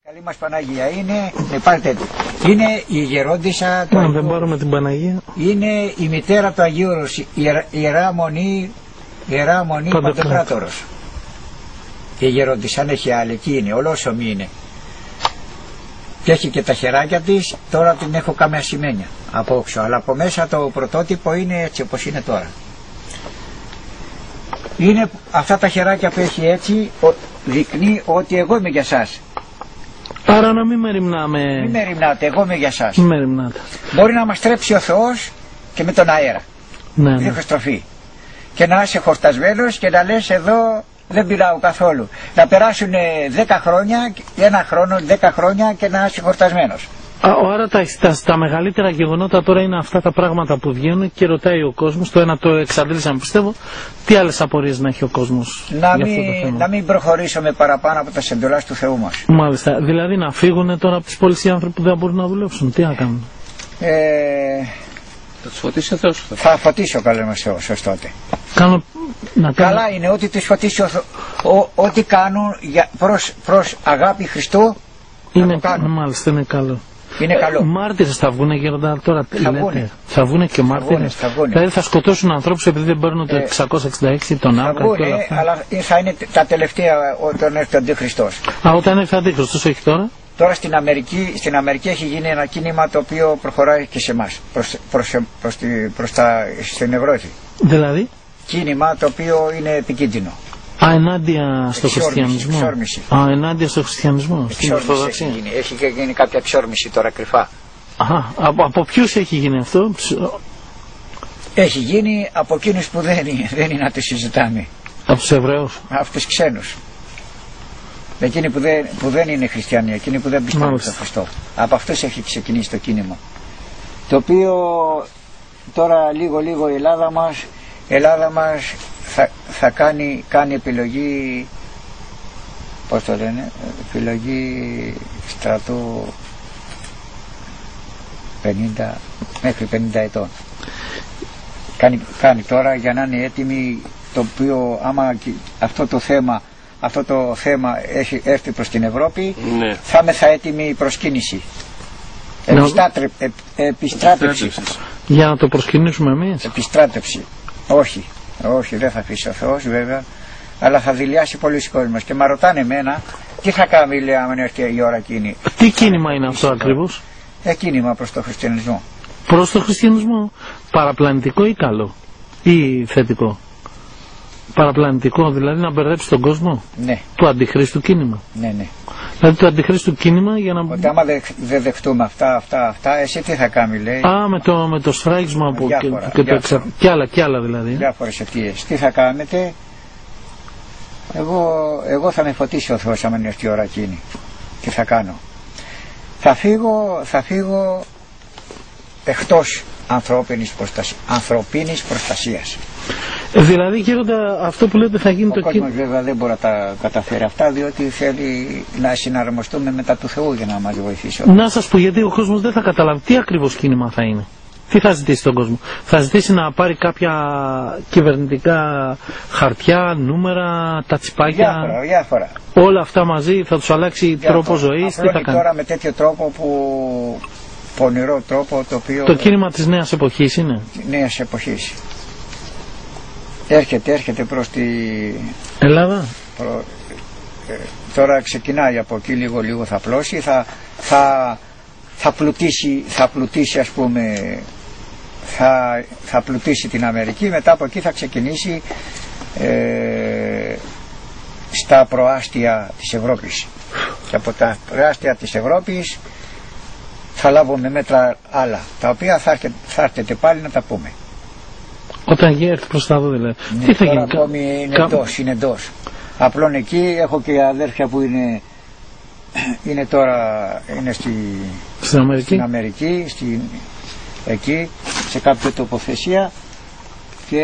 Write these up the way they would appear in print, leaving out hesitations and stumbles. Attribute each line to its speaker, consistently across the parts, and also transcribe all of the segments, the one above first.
Speaker 1: Καλή μας Παναγία είναι, πάρτε, είναι η γερόντισσα του Αγίου.
Speaker 2: Δεν πάρουμε την Παναγία.
Speaker 1: Είναι η μητέρα του Αγίου Όρους, Ιερά Μονή Παντοκράτορος. Η γερόντισσα, αν έχει άλλη, εκεί είναι, ολόσωμη είναι. Και έχει και τα χεράκια της, τώρα την έχω κάμια σημαίνια από όξω, αλλά από μέσα το πρωτότυπο είναι έτσι όπως είναι τώρα. Είναι αυτά τα χεράκια που έχει έτσι, δεικνύει ότι εγώ είμαι για σας.
Speaker 2: Άρα να μην μεριμνάμε.
Speaker 1: Μην μεριμνάτε, εγώ είμαι για σας.
Speaker 2: Μην μεριμνάτε.
Speaker 1: Μπορεί να μας τρέψει ο Θεός και με τον αέρα.
Speaker 2: Ναι,
Speaker 1: Δεν έχω στροφή. Και να είσαι χορτασμένος και να λες εδώ δεν πεινάω καθόλου. Να περάσουν 10 χρόνια, 1 χρόνο, 10 χρόνια και να είσαι χορτασμένος.
Speaker 2: Άρα τα μεγαλύτερα γεγονότα τώρα είναι αυτά τα πράγματα που βγαίνουν και ρωτάει ο κόσμος, το ένα το εξαντλήσαμε πιστεύω, τι άλλες απορίες να έχει ο κόσμος
Speaker 1: να μην προχωρήσουμε παραπάνω από τα εντολάς του Θεού μας.
Speaker 2: Μάλιστα, δηλαδή να φύγουν τώρα από τις πόλεις οι άνθρωποι που δεν μπορούν να δουλέψουν, τι να κάνουν.
Speaker 3: Θα τους φωτίσει ο Θεός.
Speaker 1: Θα φωτίσει ο καλός Θεός ως τότε.
Speaker 2: Καλά
Speaker 1: είναι ότι τους φωτίσει ό,τι κάνουν προς αγάπη Χριστού.
Speaker 2: Είναι, μάλιστα είναι καλό.
Speaker 1: Είναι καλό.
Speaker 2: Μάρτυρες θα βγουν γέροντα τώρα. Θα βγουν και μάρτυρες. Δηλαδή θα σκοτώσουν ανθρώπους επειδή δεν παίρνουν το 666 τον Άκρα και όλα αυτά.
Speaker 1: Αλλά θα είναι τα τελευταία όταν έρθει ο Αντίχριστος.
Speaker 2: Όταν έρθει ο Αντίχριστος, όχι τώρα.
Speaker 1: Τώρα στην Αμερική έχει γίνει ένα κίνημα το οποίο προχωράει και σε εμάς, στην Ευρώπη.
Speaker 2: Δηλαδή.
Speaker 1: Κίνημα το οποίο είναι επικίνδυνο.
Speaker 2: Ενάντια στο χριστιανισμό. Ενάντια στο χριστιανισμό. Στην Ορθοδοξία.
Speaker 1: Έχει γίνει κάποια εξόρμηση τώρα κρυφά.
Speaker 2: Από ποιους έχει γίνει αυτό?
Speaker 1: Έχει γίνει από εκείνους που δεν είναι να τους συζητάμε.
Speaker 2: Από τους Εβραίους.
Speaker 1: Από τους ξένους. Εκείνοι που δεν είναι χριστιανοί, εκείνοι που δεν πιστεύουν στον Χριστό. Από αυτούς έχει ξεκινήσει το κίνημα. Το οποίο τώρα λίγο η Ελλάδα μας θα κάνει επιλογή, πώς το λένε, επιλογή στρατού μέχρι 50 ετών. Κάνει τώρα για να είναι έτοιμη, το οποίο άμα αυτό το θέμα έχει έρθει προς την Ευρώπη, ναι, θα είμαστε έτοιμη η προσκύνηση. Επιστράτευση.
Speaker 2: Για να το προσκυνήσουμε εμείς.
Speaker 1: Επιστράτευση. Όχι, δεν θα αφήσει ο Θεός βέβαια, αλλά θα δηλιάσει πολλοί κόσμος. Και με ρωτάνε εμένα, τι θα κάνει, λέει, αν έρθει η ώρα εκείνη.
Speaker 2: Τι κίνημα είναι αυτό ακριβώς?
Speaker 1: Κίνημα προς τον χριστιανισμό.
Speaker 2: Προς τον χριστιανισμό. Παραπλανητικό ή καλό? Ή θετικό? Παραπλανητικό, δηλαδή να μπερδέψει τον κόσμο.
Speaker 1: Ναι.
Speaker 2: Του αντιχρίστου κίνημα.
Speaker 1: Ναι.
Speaker 2: Δηλαδή του αντιχρίστου κίνημα για να.
Speaker 1: Ότι άμα δεν δεχτούμε αυτά, εσύ τι θα κάνει, λέει.
Speaker 2: Με το σφράγισμα που. Και άλλα δηλαδή.
Speaker 1: Διάφορες αιτίες. Τι θα κάνετε. Εγώ θα με φωτίσει ο Θεός άμα έρθει η ώρα εκείνη. Τι θα κάνω. Θα φύγω εκτός ανθρωπίνης προστασίας.
Speaker 2: Δηλαδή γέροντα, αυτό που λέτε θα γίνει
Speaker 1: ο κόσμος βέβαια δεν μπορεί να τα καταφέρει αυτά, διότι θέλει να συναρμοστούμε μετά του Θεού για να μας βοηθήσει.
Speaker 2: Να σας πω, γιατί ο κόσμος δεν θα καταλάβει τι ακριβώς κίνημα θα είναι. Τι θα ζητήσει τον κόσμο? Θα ζητήσει να πάρει κάποια κυβερνητικά χαρτιά, νούμερα, τα τσιπάκια.
Speaker 1: Διάφορα.
Speaker 2: Όλα αυτά μαζί θα τους αλλάξει τρόπο ζωής. Τι θα κάνει
Speaker 1: τώρα με τέτοιο τρόπο πονηρό τρόπο το οποίο.
Speaker 2: Το κίνημα της νέας εποχής είναι.
Speaker 1: Νέας εποχής. Έρχεται προς τη
Speaker 2: Ελλάδα.
Speaker 1: Τώρα ξεκινάει από εκεί, λίγο θα πλώσει, θα πλουτίσει ας πούμε, θα πλουτίσει την Αμερική, μετά από εκεί θα ξεκινήσει στα προάστια της Ευρώπης. Και από τα προάστια της Ευρώπης θα λάβουμε μέτρα άλλα, τα οποία θα έρθετε πάλι να τα πούμε.
Speaker 2: Όταν έρθει προς τα δω δηλαδή.
Speaker 1: Ναι,
Speaker 2: τι θα γίνει?
Speaker 1: Ακόμη είναι εντός. Απλώς εκεί έχω και αδέρφια που είναι τώρα στην Αμερική, εκεί σε κάποια τοποθεσία, και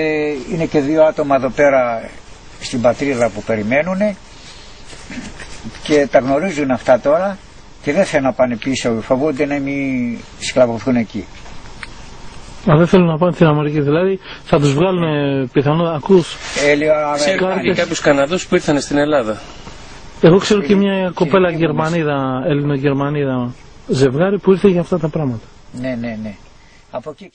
Speaker 1: είναι και 2 άτομα εδώ πέρα στην πατρίδα που περιμένουν και τα γνωρίζουν αυτά τώρα και δεν θέλουν να πάνε πίσω, φοβούνται να μην σκλαβωθούν εκεί.
Speaker 2: Δεν θέλουν να πάνε στην Αμερική, δηλαδή θα τους βγάλουν πιθανόν, ακούς.
Speaker 3: Ξέρετε κάποιους Καναδούς που ήρθαν στην Ελλάδα.
Speaker 2: Εγώ ξέρω και μια κοπέλα Γερμανίδα, Ελληνογερμανίδα ζευγάρι που ήρθε για αυτά τα πράγματα.
Speaker 1: Ναι. Από εκεί.